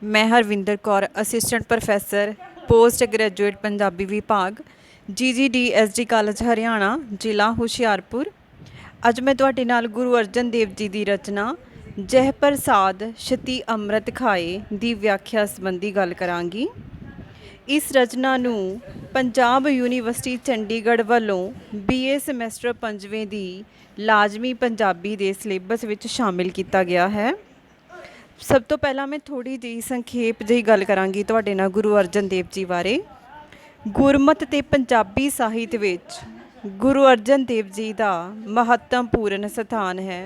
मैं Harvinder Kaur assistant professor post graduate Punjabi विभाग GGDSD college Haryana जिला हुशियारपुर। अज मैं तुहाडे नाल गुरु अर्जन देव जी की रचना जह प्रसाद छति अमृत खाए की व्याख्या संबंधी गल करांगी। इस रचना नूं पंजाब यूनीवर्सिटी चंडीगढ़ वालों BA समैसटर 5वें की लाजमी पंजाबी के सिलेबस विच शामिल किया गया है। सब तो पहला मैं थोड़ी जी संखेप जी गल करांगी तुहाडे नाल गुरु अर्जन देव जी बारे। गुरमत ते पंजाबी साहित्य विच गुरु अर्जन देव जी का महत्वपूर्ण स्थान है।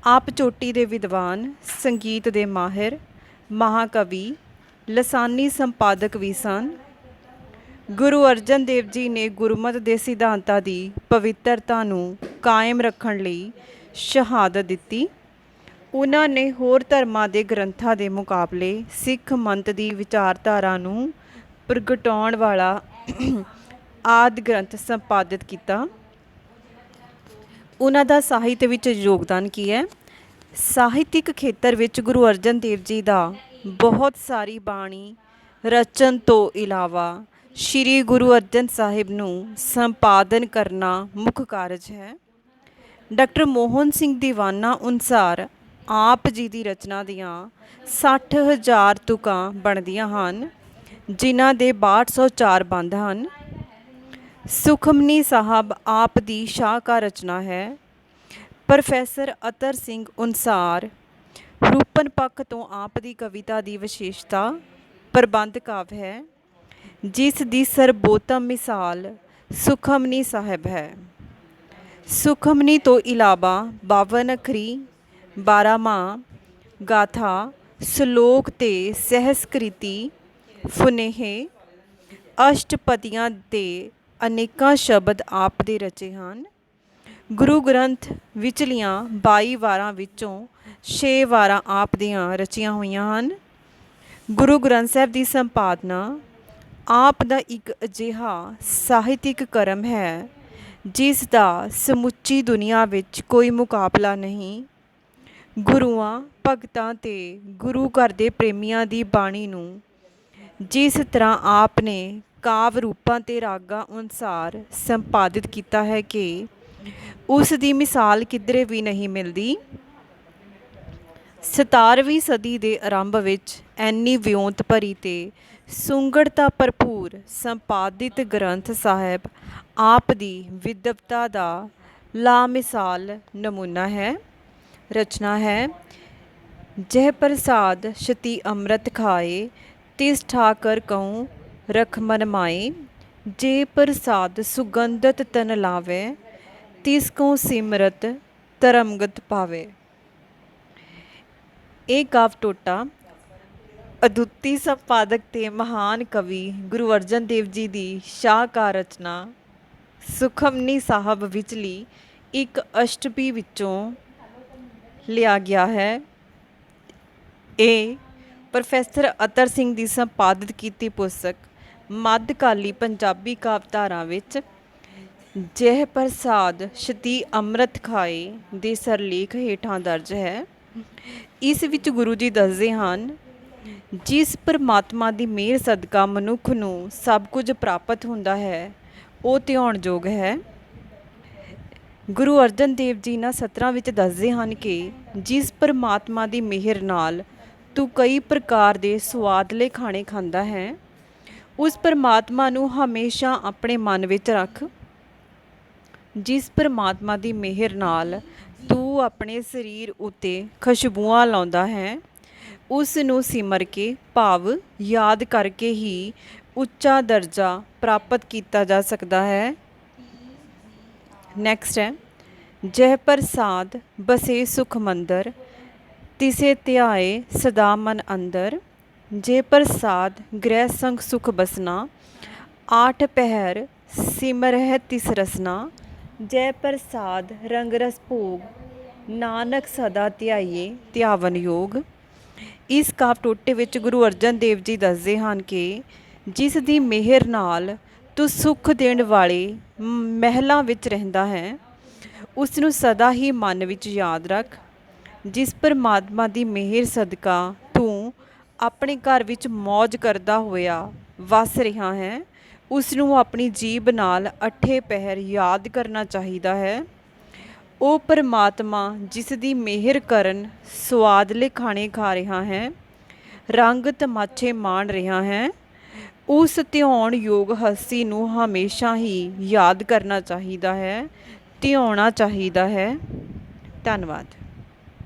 आप चोटी दे विद्वान, संगीत दे माहिर, महाकवि, लसानी संपादक भी सन। गुरु अर्जन देव जी ने गुरमत के सिद्धांतां की पवित्रता नूं कायम रखण लई शहादत दिती। उन्होंने होर धर्मां दे ग्रंथां दे मुकाबले सिख मंत की विचारधारा नूं प्रगटाउण वाला आदि ग्रंथ संपादित किया। उन्हां दा साहित्य विच योगदान की है। ਸਾਹਿਤਿਕ ਖੇਤਰ ਵਿੱਚ ਗੁਰੂ ਅਰਜਨ ਦੇਵ ਜੀ ਦਾ ਬਹੁਤ ਸਾਰੀ ਬਾਣੀ ਰਚਨ ਤੋਂ ਇਲਾਵਾ ਸ਼੍ਰੀ ਗੁਰੂ ਅਰਜਨ ਸਾਹਿਬ ਨੂੰ ਸੰਪਾਦਨ ਕਰਨਾ ਮੁੱਖ ਕਾਰਜ ਹੈ। ਡਾਕਟਰ ਮੋਹਨ ਸਿੰਘ ਦੀਵਾਨਾ ਅਨੁਸਾਰ ਆਪ ਜੀ ਦੀ ਰਚਨਾ ਦੀਆਂ 60,000 ਤੁਕਾਂ ਬਣਦੀਆਂ ਹਨ, ਜਿਨ੍ਹਾਂ ਦੇ 6204 ਬੰਦ ਹਨ। ਸੁਖਮਨੀ ਸਾਹਿਬ ਆਪ ਦੀ ਸ਼ਾਹਕਾਰ ਰਚਨਾ ਹੈ। प्रोफैसर अतर सिंह अनुसार रूपन पक्ष तो आप दी कविता की विशेषता प्रबंध काव्य है, जिस दी सर्वोत्तम मिसाल सुखमनी साहब है। सुखमनी तो इलावा 52 अखरी, 12 माह, गाथा, सलोक ते सहस्कृति, फुनेहे, अष्टपदियां ते अनेकां शब्द आप दे रचे हैं। गुरु ग्रंथ विचलियां 22 वारां विचों 6 वारां आप दियां रचियां होईयां हन। गुरु ग्रंथ साहब की संपादना आप दा एक अजिहा ਸਾਹਿਤਿਕ ਕਰਮ है जिस दा समुची दुनिया विच कोई मुकाबला नहीं। गुरुआं भगतां ते गुरु घर दे प्रेमियां दी बाणी नूं जिस तरह आप ने काव रूपां ते रागां अनुसार संपादित किया है कि उस दी मिसाल किधरे भी नहीं मिलती। 17ਵੀਂ सदी के आरंभ विच ऐनी विਉਂਤ भरी ते सुंगड़ता भरपूर संपादित ग्रंथ साहब आप दी विद्वता का लामिसाल नमूना है। रचना है जह प्रसाद छति अमृत खाए तिस ठाकर कहूँ रख मन माए। जे प्रसाद सुगंधत तन लावे तिस को सिमरत धर्मगत पावे। ਇਹ ਕਾਵਿ ਟੋਟਾ ਅਦੁੱਤੀ ਸੰਪਾਦਕ ਤੇ ਮਹਾਨ ਕਵੀ ਗੁਰੂ ਅਰਜਨ ਦੇਵ ਜੀ ਦੀ ਸ਼ਾਹਕਾਰ ਰਚਨਾ ਸੁਖਮਨੀ ਸਾਹਿਬ ਵਿਚਲੀ ਇੱਕ ਅਸ਼ਟਪਦੀ ਵਿੱਚੋਂ ਲਿਆ ਗਿਆ ਹੈ। ਇਹ ਪ੍ਰੋਫੈਸਰ ਅਤਰ ਸਿੰਘ ਦੀ ਸੰਪਾਦਿਤ ਕੀਤੀ ਪੁਸਤਕ ਮੱਧਕਾਲੀ ਪੰਜਾਬੀ ਕਾਵਿਧਾਰਾ ਵਿੱਚ ਜਹ ਪ੍ਰਸਾਦ ਛਤੀ ਅੰਮ੍ਰਿਤ ਖਾਏ ਦੇ ਸਰਲੇਖ ਹੇਠਾਂ ਦਰਜ ਹੈ। ਇਸ ਵਿੱਚ ਗੁਰੂ ਜੀ ਦੱਸਦੇ ਹਨ, ਜਿਸ ਪਰਮਾਤਮਾ ਦੀ ਮਿਹਰ ਸਦਕਾ ਮਨੁੱਖ ਨੂੰ ਸਭ ਕੁਝ ਪ੍ਰਾਪਤ ਹੁੰਦਾ ਹੈ ਉਹ ਧਿਆਉਣਯੋਗ ਹੈ। ਗੁਰੂ ਅਰਜਨ ਦੇਵ ਜੀ ਇਹਨਾਂ ਸਤਰਾਂ ਵਿੱਚ ਦੱਸਦੇ ਹਨ ਕਿ ਜਿਸ ਪਰਮਾਤਮਾ ਦੀ ਮਿਹਰ ਨਾਲ ਤੂੰ ਕਈ ਪ੍ਰਕਾਰ ਦੇ ਸੁਆਦਲੇ ਖਾਣੇ ਖਾਂਦਾ ਹੈ, ਉਸ ਪਰਮਾਤਮਾ ਨੂੰ ਹਮੇਸ਼ਾ ਆਪਣੇ ਮਨ ਵਿੱਚ ਰੱਖ। ਜਿਸ ਪਰਮਾਤਮਾ ਦੀ ਮਿਹਰ ਨਾਲ ਤੂੰ ਆਪਣੇ ਸਰੀਰ ਉੱਤੇ ਖੁਸ਼ਬੂਆਂ ਲਾਉਂਦਾ ਹੈ, ਉਸ ਨੂੰ ਸਿਮਰ ਕੇ ਭਾਵ ਯਾਦ ਕਰਕੇ ਹੀ ਉੱਚਾ ਦਰਜਾ ਪ੍ਰਾਪਤ ਕੀਤਾ ਜਾ ਸਕਦਾ ਹੈ। ਨੈਕਸਟ ਹੈ ਜਹ ਪ੍ਰਸਾਦ ਬਸੇ ਸੁਖ ਮੰਦਰ ਤਿਸੇ ਧਿਆਏ ਸਦਾ ਮਨ ਅੰਦਰ। ਜੇ ਪ੍ਰਸਾਦ ਗ੍ਰਹਿ ਸੰਗ ਸੁਖ ਬਸਨਾ ਆਠ ਪਹਿਰ ਸਿਮਰਹਿ ਤਿਸ ਰਸਨਾ। ਜੈ ਪ੍ਰਸਾਦ ਰੰਗ ਰਸ ਭੋਗ ਨਾਨਕ ਸਦਾ ਧਿਆਈਏ ਧਿਆਵਨ ਯੋਗ। ਇਸ ਕਾਵਿ ਟੋਟੇ ਵਿੱਚ ਗੁਰੂ ਅਰਜਨ ਦੇਵ ਜੀ ਦੱਸਦੇ ਹਨ ਕਿ ਜਿਸ ਦੀ ਮਿਹਰ ਨਾਲ ਤੂੰ ਸੁੱਖ ਦੇਣ ਵਾਲੇ ਮਹਿਲਾਂ ਵਿੱਚ ਰਹਿੰਦਾ ਹੈ, ਉਸ ਨੂੰ ਸਦਾ ਹੀ ਮਨ ਵਿੱਚ ਯਾਦ ਰੱਖ। ਜਿਸ ਪਰਮਾਤਮਾ ਦੀ ਮਿਹਰ ਸਦਕਾ ਤੂੰ ਆਪਣੇ ਘਰ ਵਿੱਚ ਮौज ਕਰਦਾ ਹੋਇਆ ਵਸ ਰਿਹਾ ਹੈ, ਉਸ ਨੂੰ ਆਪਣੀ ਜੀਭ ਨਾਲ ਅੱਠੇ ਪਹਿਰ ਯਾਦ ਕਰਨਾ ਚਾਹੀਦਾ ਹੈ। ਉਹ ਪਰਮਾਤਮਾ ਜਿਸ ਦੀ ਮਿਹਰ ਕਰਨ ਸਵਾਦਲੇ ਖਾਣੇ ਖਾ ਰਿਹਾ ਹੈ, ਰੰਗ ਤਮਾਸ਼ੇ ਮਾਣ ਰਿਹਾ ਹੈ, ਉਸ ਧਿਆਉਣ ਯੋਗ ਹਸਤੀ ਨੂੰ ਹਮੇਸ਼ਾ ਹੀ ਯਾਦ ਕਰਨਾ ਚਾਹੀਦਾ ਹੈ, ਧਿਆਉਣਾ ਚਾਹੀਦਾ ਹੈ। ਧੰਨਵਾਦ।